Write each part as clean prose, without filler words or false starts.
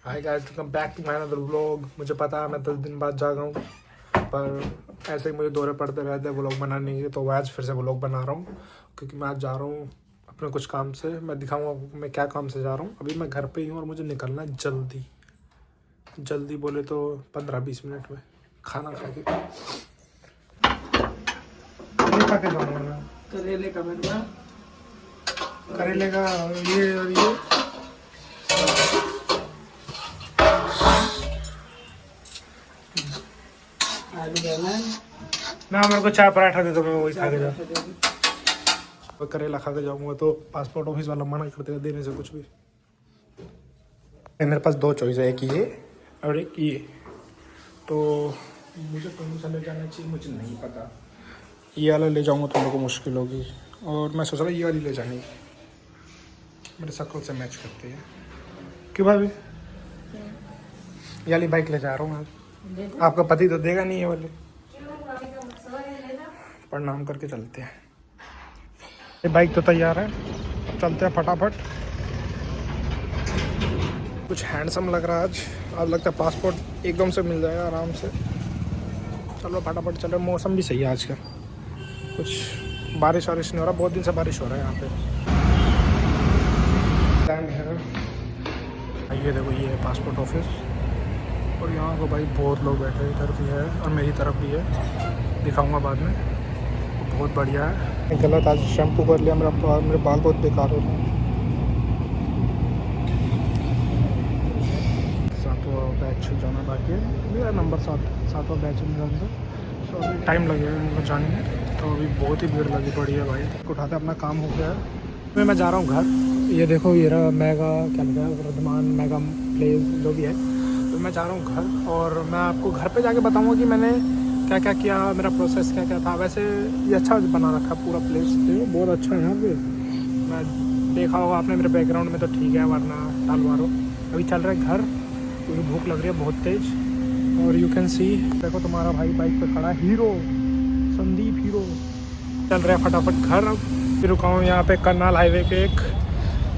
Hi guys, welcome back to my another vlog. मुझे पता है मैं 10 दिन बाद जागा हूँ, पर ऐसे ही मुझे दौरे पड़ते रहते हैं व्लॉग बनाने के, तो आज फिर से व्लॉग बना रहा हूँ क्योंकि मैं आज जा रहा हूँ अपने कुछ काम से। मैं दिखाऊंगा मैं क्या काम से जा रहा हूँ। अभी मैं घर पे ही हूँ और मुझे निकलना है जल्दी जल्दी, बोले तो 15-20 मिनट में खाना खा के जाऊँगा मैं। करेले का भरवा, करेले का ये और ये आलू बैंगन। ना, मेरे को चाय पराठा दे दो, मैं वही खा के जाऊँ। करेला खा के जाऊँगा तो पासपोर्ट ऑफिस वाला मना कर देगा देने से कुछ भी। मेरे पास दो चॉइस है, एक ये और एक ये। तो मुझे कौन सा ले जाना चाहिए मुझे नहीं पता। ये वाला ले जाऊँगा तो मेरे को मुश्किल होगी, और मैं सोच रहा हूँ ये वाली ले जानी है, मेरे शक्ल से मैच करती है। क्यों भाभी? ये वाली बाइक ले जा रहा हूँ आज। आपका पति तो देगा नहीं ये वाली। प्रणाम करके चलते हैं। ये बाइक तो तैयार है, चलते हैं फटाफट। कुछ हैंडसम लग रहा है आज लगता है पासपोर्ट एकदम से मिल जाएगा आराम से। चलो फटाफट चलो। मौसम भी सही है आज का, कुछ बारिश वारिश नहीं हो रहा, बहुत दिन से बारिश हो रहा है यहाँ पे। लैंड है, ये देखो, ये है पासपोर्ट ऑफिस, और यहाँ को भाई बहुत लोग बैठे हैं, इधर भी है और मेरी तरफ भी है, दिखाऊंगा बाद में। बहुत बढ़िया है। गलत आज शैम्पू कर लिया, मेरे बाल बहुत बेकार हो रहे हैं। सातवां बैच जाना बाकी है, मेरा नंबर सातवां बैच मेरे अंदर, तो अभी टाइम लगेगा इनको जाने में। तो अभी बहुत ही भीड़ लगी पड़ी है भाई। उठाते अपना काम हो गया है। मैं जा रहा हूँ घर। ये देखो, ये रहा मेगा, क्या लिखा है, वर्धमान मेगा प्लेस जो भी है। तो मैं जा रहा हूँ घर, और मैं आपको घर पे जाके बताऊँगा कि मैंने क्या क्या किया, मेरा प्रोसेस क्या क्या था। वैसे ये अच्छा बना रखा पूरा प्लेस, बहुत अच्छा है यहाँ पे। मैं देखा होगा आपने मेरे बैकग्राउंड में, तो ठीक है, वरना टाल मारो। अभी चल रहे घर क्योंकि भूख लग रही है बहुत तेज़। और यू कैन सी, देखो तुम्हारा भाई बाइक पे खड़ा है, हीरो संदीप हीरो। चल रहे हैं फटाफट घर। अब फिर रुका हूँ यहाँ पे करनाल हाईवे पे एक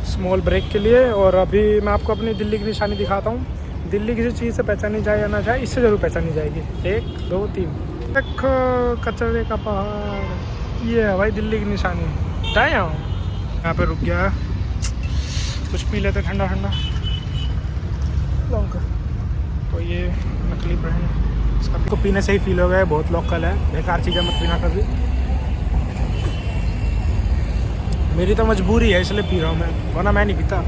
स्मॉल ब्रेक के लिए। और अभी मैं आपको अपनी दिल्ली की निशानी दिखाता हूँ। दिल्ली किसी चीज़ से पहचानी जाए या ना जाए, इससे ज़रूर पहचानी जाएगी। 1 2 3, देखो कचरे का पहाड़, ये है भाई दिल्ली की निशानी। जाए यहाँ पे रुक गया, कुछ पी लेते ठंडा ठंडा। तो ये नकली ब्रांड, इसका को पीने से ही फील हो गया है, बहुत लोकल है, बेकार चीज़ें मत पीना कभी। मेरी तो मजबूरी है इसलिए पी रहा हूँ मैं, वरना मैं नहीं पीता।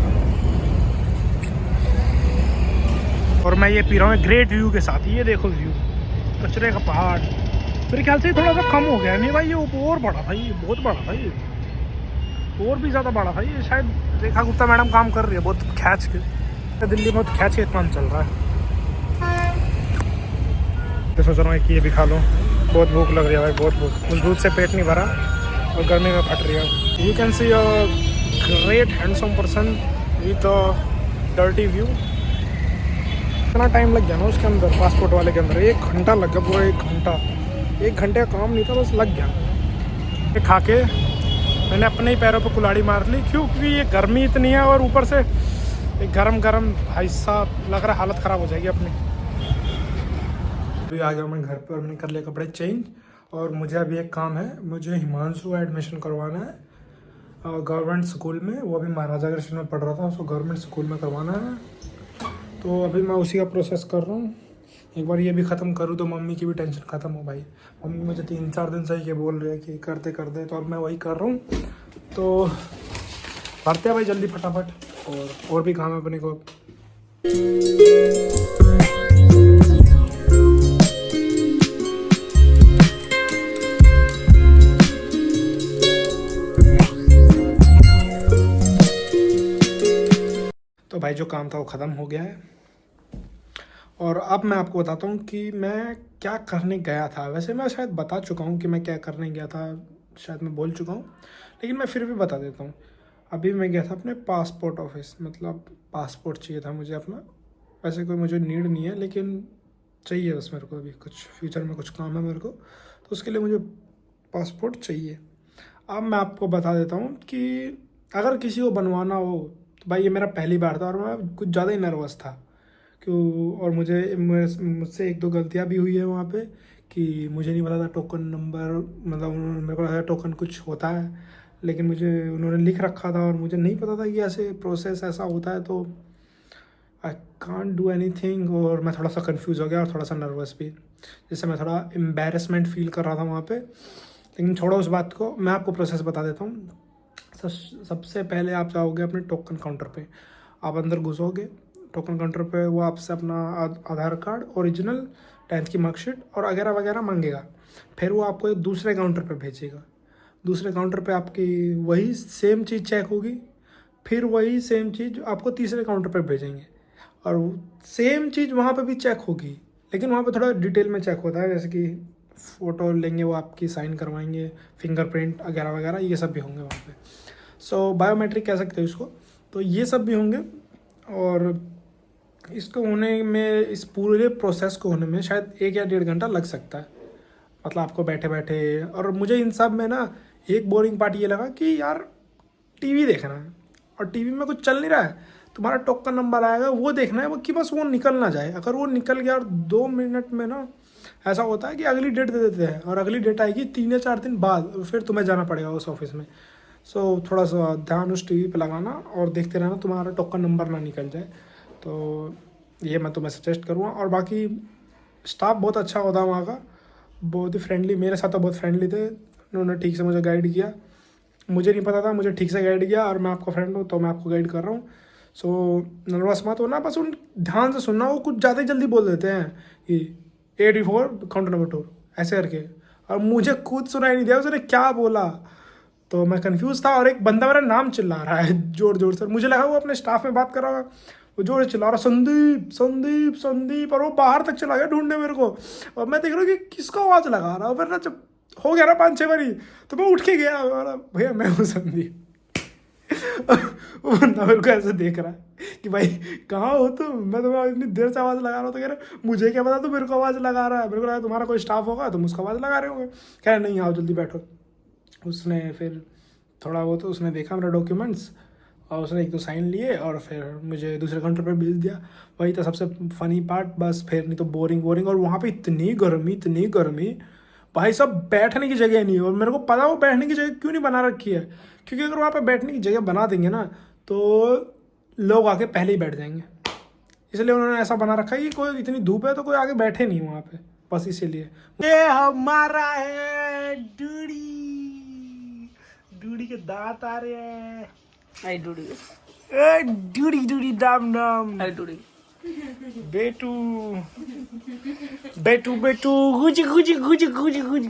और मैं ये पी रहा हूँ ग्रेट व्यू के साथ। ये देखो व्यू, कचरे का पहाड़। मेरे ख्याल से थोड़ा सा कम हो गया नहीं भाई, ये और बड़ा भाई, ये बहुत बड़ा भाई, और भी ज़्यादा बड़ा भाई। ये शायद रेखा गुप्ता मैडम काम कर रही है बहुत खींच के। दिल्ली में बहुत खींच के काम चल रहा है। तो सोच रहा हूँ कि ये भी खा लूँ, बहुत भूख लग रही है भाई, बहुत भूख। उस दूध से पेट नहीं भरा और गर्मी में फट रही है। You can see a great handsome person with a dirty view. इतना टाइम लग गया ना उसके अंदर, पासपोर्ट वाले के अंदर 1 घंटा लग गया, पूरा 1 घंटा। 1 घंटे का काम नहीं था, बस लग गया। ये खा के मैंने अपने ही पैरों पर कुल्हाड़ी मार ली, क्योंकि ये गर्मी इतनी है और ऊपर से एक गरम भाई साहब, लग रहा है हालत ख़राब हो जाएगी अपनी। अभी आ गया मैं घर पर, मैंने कर लिया कपड़े चेंज, और मुझे अभी एक काम है। मुझे हिमांशु का एडमिशन करवाना है गवर्नमेंट स्कूल में। वो अभी महाराजा कृष्ण में पढ़ रहा था, उसको गवर्नमेंट स्कूल में करवाना है। तो अभी मैं उसी का प्रोसेस कर रहा हूँ। एक बार ये भी ख़त्म करूँ तो मम्मी की भी टेंशन ख़त्म हो भाई। मम्मी मुझे 3-4 दिन से ये बोल रही है कि करते कर दे, तो अब मैं वही कर रहा हूँ। तो भरते हैं भाई जल्दी फटाफट, और भी काम है अपने को। तो भाई जो काम था वो ख़त्म हो गया है, और अब मैं आपको बताता हूँ कि मैं क्या करने गया था। वैसे मैं शायद बता चुका हूँ कि मैं क्या करने गया था, शायद मैं बोल चुका हूँ, लेकिन मैं फिर भी बता देता हूँ। अभी मैं गया था अपने पासपोर्ट ऑफिस, मतलब पासपोर्ट चाहिए था मुझे अपना। वैसे कोई मुझे नीड नहीं है, लेकिन चाहिए बस मेरे को। अभी कुछ फ्यूचर में कुछ काम है मेरे को, तो उसके लिए मुझे पासपोर्ट चाहिए। अब मैं आपको बता देता हूँ कि अगर किसी को बनवाना हो तो भाई, ये मेरा पहली बार था और मैं कुछ ज़्यादा ही नर्वस था। क्यों, और मुझसे एक दो गलतियाँ भी हुई है वहाँ पे कि मुझे नहीं पता था टोकन नंबर, मतलब मेरे को लगा टोकन कुछ होता है, लेकिन उन्होंने लिख रखा था और मुझे नहीं पता था कि ऐसे प्रोसेस ऐसा होता है, तो I can't do any thing. और मैं थोड़ा सा कंफ्यूज हो गया और थोड़ा सा नर्वस भी, जिससे मैं थोड़ा एम्बेरसमेंट फील कर रहा था वहाँ पे। लेकिन छोड़ो उस बात को, मैं आपको प्रोसेस बता देता हूँ। सबसे पहले आप जाओगे अपने टोकन काउंटर पे, आप अंदर घुसोगे टोकन काउंटर पे, वो आपसे अपना आधार कार्ड, ओरिजिनल 10th की मार्कशीट और वगैरह वगैरह मांगेगा। फिर वो आपको एक दूसरे काउंटर पे भेजेगा, दूसरे काउंटर पे आपकी वही सेम चीज़ चेक होगी, फिर वही सेम चीज़ आपको तीसरे काउंटर पे भेजेंगे और सेम चीज़ वहाँ पे भी चेक होगी, लेकिन वहाँ पे थोड़ा डिटेल में चेक होता है, जैसे कि फ़ोटो लेंगे, वो आपकी साइन करवाएंगे, फिंगरप्रिंट वगैरह वगैरह ये सब भी होंगे वहाँ पे। सो बायोमेट्रिक कह सकते हो इसको, तो ये सब भी होंगे। और इसको होने में, इस पूरे प्रोसेस को होने में शायद 1 या 1.5 घंटा लग सकता है, मतलब आपको बैठे बैठे। और मुझे इन सब में ना एक बोरिंग पार्ट ये लगा कि यार टीवी देखना है और टीवी में कुछ चल नहीं रहा है, तुम्हारा टोकन नंबर आएगा वो देखना है, वो कि बस वो निकल ना जाए। अगर वो निकल गया और 2 मिनट में ना ऐसा होता है कि अगली डेट दे देते हैं, और अगली डेट आएगी 3 या 4 दिन बाद, फिर तुम्हें जाना पड़ेगा उस ऑफिस में। सो थोड़ा सा ध्यान उस टीवी पे लगाना और देखते रहना तुम्हारा टोकन नंबर ना निकल जाए। तो ये मैं तुम्हें सजेस्ट करूँगा। और बाकी स्टाफ बहुत अच्छा होता है वहाँ का, बहुत ही फ्रेंडली, मेरे साथ तो बहुत फ्रेंडली थे, उन्होंने ठीक से मुझे गाइड किया। मुझे नहीं पता था, मुझे ठीक से गाइड किया, और मैं आपका फ्रेंड हूँ तो मैं आपको गाइड कर रहा हूँ। सो नर्वस मत होना, बस उन ध्यान से सुनना, वो कुछ ज़्यादा ही जल्दी बोल देते हैं कि 84 काउंटर नंबर 2 ऐसे करके, और मुझे खुद सुनाई नहीं दिया उसने क्या बोला, तो मैं कंफ्यूज था। और एक बंदा मेरा नाम चिल्ला रहा है जोर जोर से, मुझे लगा वो अपने स्टाफ में बात कर रहा होगा, वो जोर से चिल्ला रहा संदीप संदीप संदीप, और वो बाहर तक चला गया ढूंढने मेरे को। और मैं देख रहा हूँ कि किसको आवाज़ लगा रहा हूँ, फिर ना जब हो गया ना 5-6 बारी, तो मैं उठ के गया, भैया मैं हूँ संदीप। वो बंदा मेरे को ऐसे देख रहा है कि भाई कहाँ हो तुम, मैं तुम्हें इतनी देर से आवाज़ लगा रहा हूँ, तो कह रहे मुझे क्या पता, तो मेरे को आवाज़ लगा रहा है, मेरे को लगा तुम्हारा कोई स्टाफ होगा तुम उसको आवाज़ लगा रहे होंगे। कह रहे नहीं आओ जल्दी बैठो। उसने फिर थोड़ा वो, तो उसने देखा मेरा डॉक्यूमेंट्स और उसने 1-2 साइन लिए और फिर मुझे दूसरे काउंटर पे भेज दिया। वही था सबसे फ़नी पार्ट, बस फिर नहीं तो बोरिंग। और वहाँ पे इतनी गर्मी भाई, सब बैठने की जगह नहीं है। और मेरे को पता वो बैठने की जगह क्यों नहीं बना रखी है, क्योंकि अगर वहाँ पे बैठने की जगह बना देंगे ना तो लोग आके पहले ही बैठ जाएंगे, इसलिए उन्होंने ऐसा बना रखा है कि कोई इतनी धूप है तो कोई आगे बैठे नहीं वहाँ पे, बस इसीलिए। ये हमारा है डूडी के दांत आ रहे हैं। आई डूडी डूडी दाम दाम। आई डूडी बेटू बेटू बेटू गुज गुज गुज गुज गुज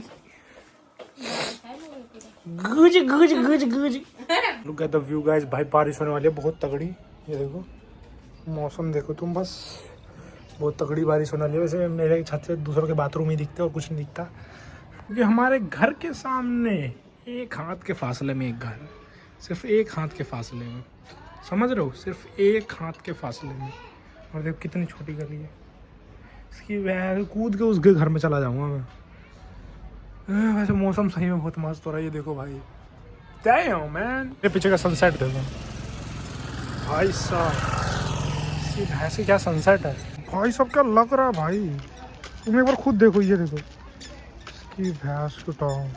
गुज गुज गुज गुज। Look at the view guys, भाई बारिश होने वाली है बहुत तगड़ी। ये देखो मौसम देखो तुम, बस बहुत तगड़ी बारिश होने वाली है। वैसे मेरे छत से दूसरों के बाथरूम ही दिखते और कुछ नहीं दिखता, क्योंकि हमारे घर के सामने 1 हाथ के फासले में एक घर, सिर्फ 1 हाथ के फासले में, समझ रहे हो, सिर्फ 1 हाथ के फासले में। और देखो कितनी छोटी गली है इसकी, वह कूद के उसके घर में चला जाऊंगा मैं। वैसे मौसम सही में बहुत मस्त हो रहा है। ये देखो भाई, डैम मैन, ये पीछे का सनसेट देखो भाई साहब, ये भैंस क्या सनसेट है भाई साहब, क्या लग रहा है भाई, तुम एक बार खुद देखो। ये देखो इसकी भैंस को टांग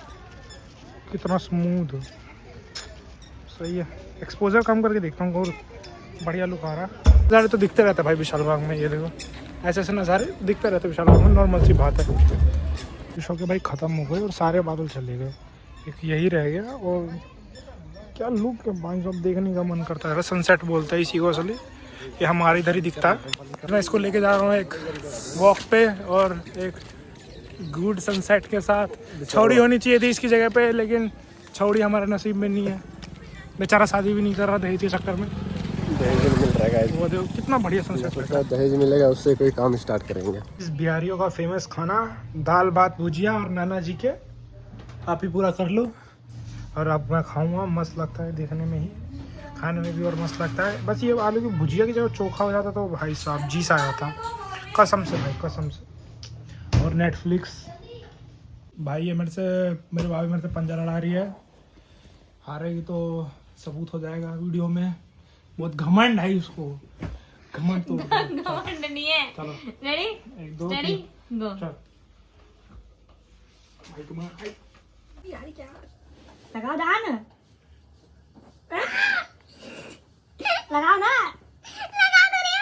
कितना स्मूथ, सही है। एक्सपोजर कम करके देखता हूँ और बढ़िया लुक आ रहा है। नज़ारे तो दिखते रहते हैं भाई विशाल बाग में, ये देखो ऐसे ऐसे नज़ारे दिखते रहते हैं विशाल बाग में, नॉर्मल सी बात है। शो के भाई ख़त्म हो गए और सारे बादल चले गए, एक यही रह गया। और क्या लुक है भाई साहब, देखने का मन करता है। सनसेट बोलते हैं इसी को असली, ये हमारे इधर ही दिखता है। मैं इसको लेके जा रहा हूँ एक वॉक पे, और एक गुड सनसेट के साथ। छौड़ी होनी चाहिए थी इसकी जगह पे, लेकिन छौड़ी हमारे नसीब में नहीं है, बेचारा शादी भी नहीं कर रहा दहेज के चक्कर में। दहेज मिल रहा है, वो देखो कितना बढ़िया सनसेट है। दहेज मिलेगा उससे कोई काम स्टार्ट करेंगे। इस बिहारियों का फेमस खाना दाल भात भुजिया और नाना जी के, आप ही पूरा कर लो। और अब मैं खाऊंगा, मस्त लगता है देखने में ही, खाने में भी और मस्त लगता है। बस ये आलू की भुजिया की जगह चोखा हो जाता तो भाई साहब जी सा आया था, कसम से भाई कसम से। और नेटफ्लिक्स भाई, ये मेरे भाभी मेरे से पंजा लड़ा रही है, हारेगी तो सबूत हो जाएगा वीडियो में। बहुत घमंड है उसको, घमंड तोड़ दो। घमंड नहीं है। चलो रेडी 1 2 रेडी 3 गो। चल भाई तुम्हारा यार क्या लगाओ दान, लगाओ ना, लगा दो रे।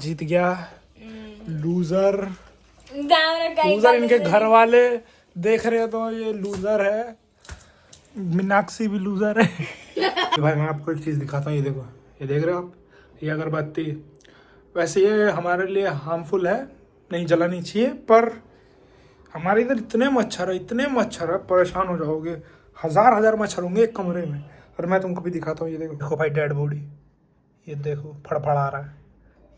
जीत गया लूजर। गाँव में कहीं लूजर इनके घर वाले देख रहे हो तो ये लूजर है, मीनाक्षी भी लूजर है। तो भाई मैं आपको एक चीज़ दिखाता हूँ, ये देखो, ये देख रहे हो आप, ये अगरबत्ती। वैसे ये हमारे लिए हार्मफुल है, नहीं जलानी चाहिए, पर हमारे इधर इतने मच्छर है, परेशान हो जाओगे। हजार मच्छर होंगे एक कमरे में। और मैं तुमको भी दिखाता हूँ, ये देखो भाई डेड बॉडी, ये देखो फड़फड़ा रहा है।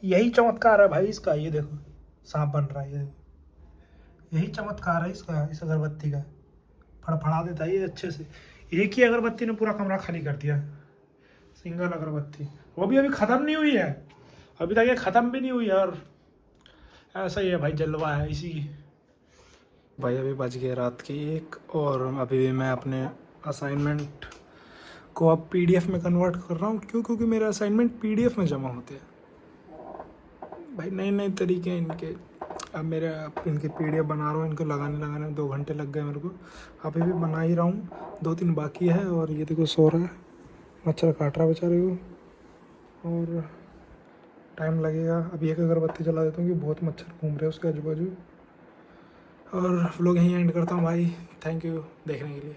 यही चमत्कार है भाई इसका, ये देखो सांप बन रहा है, ये देखो यही चमत्कार है इसका, इस अगरबत्ती का। फड़फड़ा देता है ये अच्छे से। एक ही अगरबत्ती ने पूरा कमरा खाली कर दिया, सिंगल अगरबत्ती। वो भी अभी ख़त्म नहीं हुई है, अभी तक ये ख़त्म भी नहीं हुई है। और ऐसा ही है भाई, जलवा है इसी की। भाई अभी बज गए रात के 1 और अभी भी मैं अपने असाइनमेंट को अब PDF में कन्वर्ट कर रहा हूँ। क्यों? क्योंकि मेरे असाइनमेंट PDF में जमा होते हैं भाई। नए तरीके इनके। अब इनके PDF बना रहा हूँ, इनको लगाने में 2 घंटे लग गए मेरे को। अभी भी बना ही रहा हूँ, 2-3 बाकी है। और ये देखो सो रहा है, मच्छर काट रहा है बेचारे को, और टाइम लगेगा। अभी एक अगरबत्ती जला देता हूँ कि बहुत मच्छर घूम रहे हैं उसके आजू बाजू। और व्लॉग यहीं एंड करता हूँ भाई। थैंक यू देखने के लिए।